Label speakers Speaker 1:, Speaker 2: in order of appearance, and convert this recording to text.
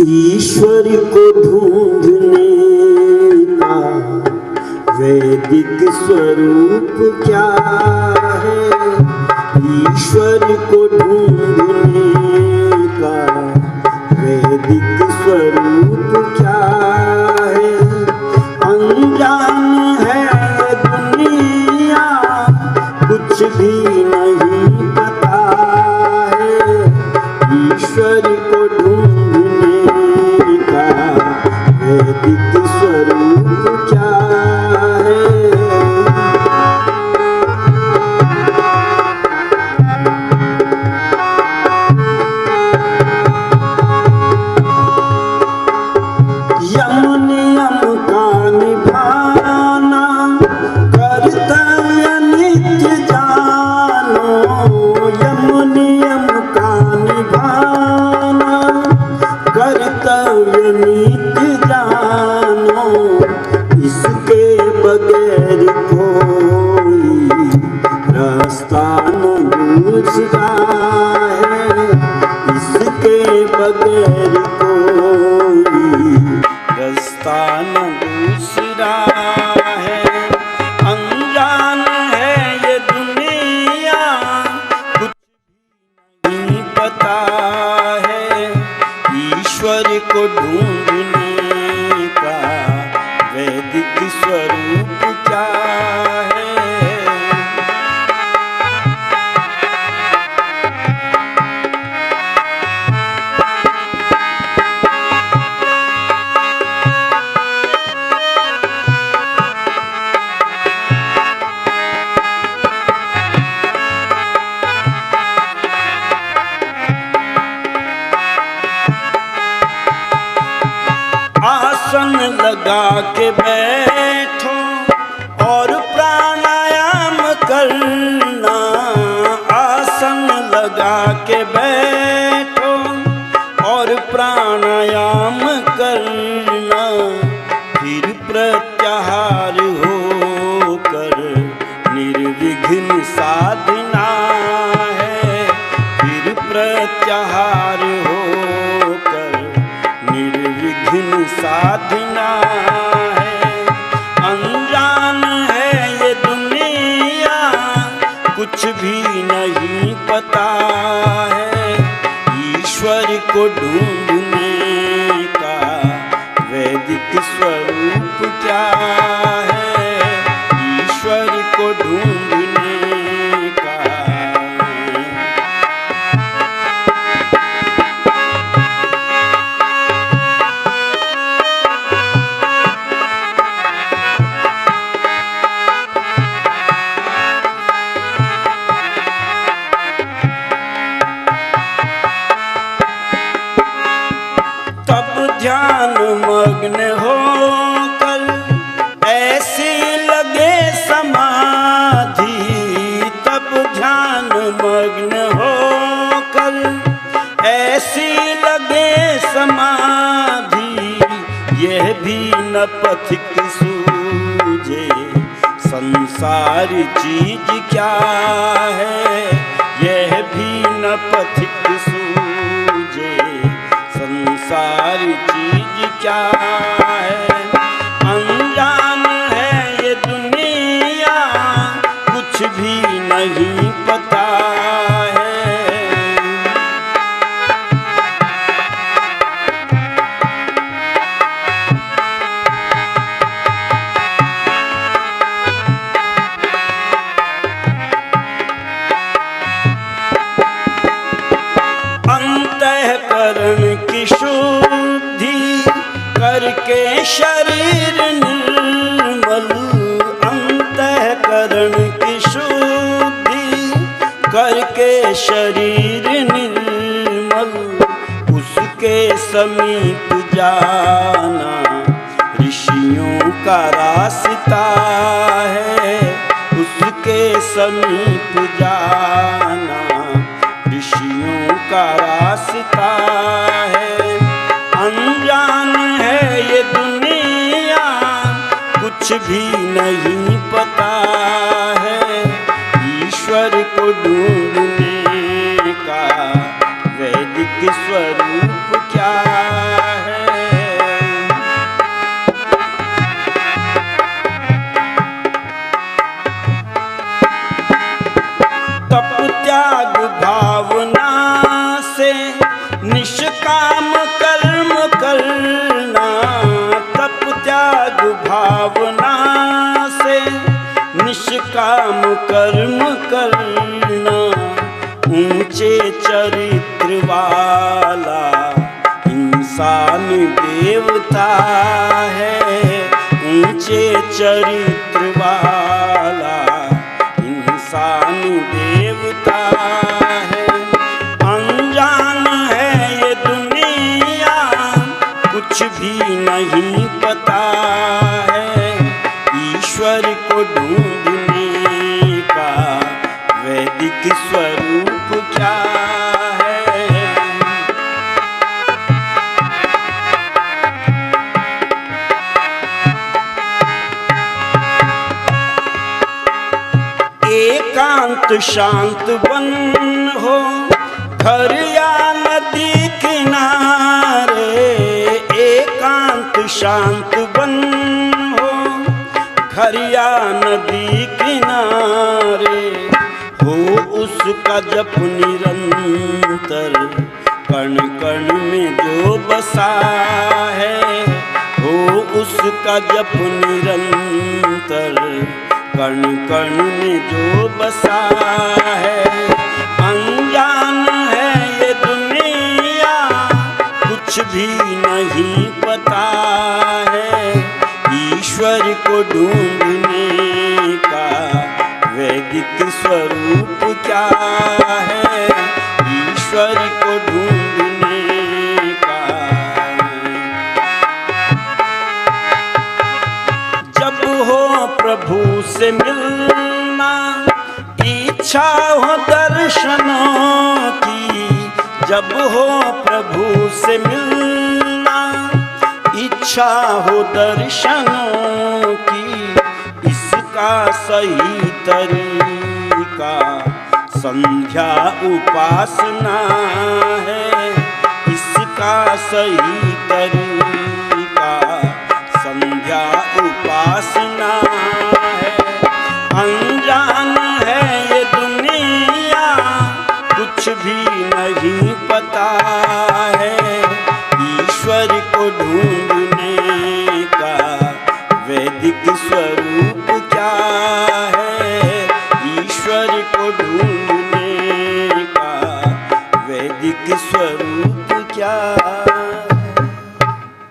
Speaker 1: ईश्वर को ढूंढने का वैदिक स्वरूप क्या है? ईश्वर को ढूंढने का वैदिक स्वरूप क्या है? अनजान है दुनिया, कुछ भी नहीं पता है। ईश्वर को ढूंढने का वैदिक स्वरूप क्या है? यम नियम का निभाना कर्तव्य नित्य जानो। यम नियम का निभाना कर्तव्य नित्य जानो। इसके बगैर कोई रास्ता न दूसरा है। इसके बगैर कोई रास्ता न दूसरा है। अनजान है ये दुनिया, कुछ नहीं पता है। ईश्वर को ढूंढने का वैदिक स्वरूप क्या है? आसन लगा के बैठो और प्राणायाम करना। आसन लगा के बैठो और प्राणायाम करना। फिर प्रत्याहार होकर निर्विघ्न साधना है। फिर प्रत्याहार होकर निर्विघ्न साधना है। अनजान है ये दुनिया, कुछ भी नहीं पता है। ईश्वर को ढूंढने का वैदिक स्वरूप क्या है? ईश्वर को ढूंढने का ध्यान मग्न होकर ऐसे लगे समाधि। तब ध्यान मग्न होकर ऐसे लगे समाधि। यह भी न पथिक सूझे संसार चीज क्या है? यह भी न पथिक सूझे संसार चीज क्या है? अनजान है ये दुनिया, कुछ भी नहीं पता है। अंतःकरण की शुद्धि करके शरीर निर्मल। अंतःकरण की शुद्धि करके शरीर निर्मल। उसके समीप जाना ऋषियों का रास्ता है। उसके समीप जाना ऋषियों का रास्ता है। अनजान है ये दुनिया, कुछ भी नहीं पता है। ईश्वर को ढूंढने का वैदिक स्वरूप क्या इंसान देवता है, ऊंचे चरित्र वाला इंसान देवता है। अनजान है ये दुनिया, कुछ भी नहीं पता है, ईश्वर को ढूंढने का वैदिक स्वरूप क्या है। एकांत शांत वन हो, घर या नदी किनारे, एकांत शांत वन हो, घर या नदी किनारे, हो उसका जप निरंतर, कण कण में जो बसा है, हो उसका जप निरंतर, कण कण में जो बसा है। अनजान है ये दुनिया, कुछ भी नहीं पता है, ईश्वर को ढूंढने का वैदिक स्वरूप क्या है, ईश्वर को ढूंढने का। जब हो प्रभु से मिलना, इच्छा हो दर्शनों की, जब हो प्रभु से मिलना, इच्छा हो दर्शनों की, इसका सही तरीका संध्या उपासना है, इसका सही तरीका संध्या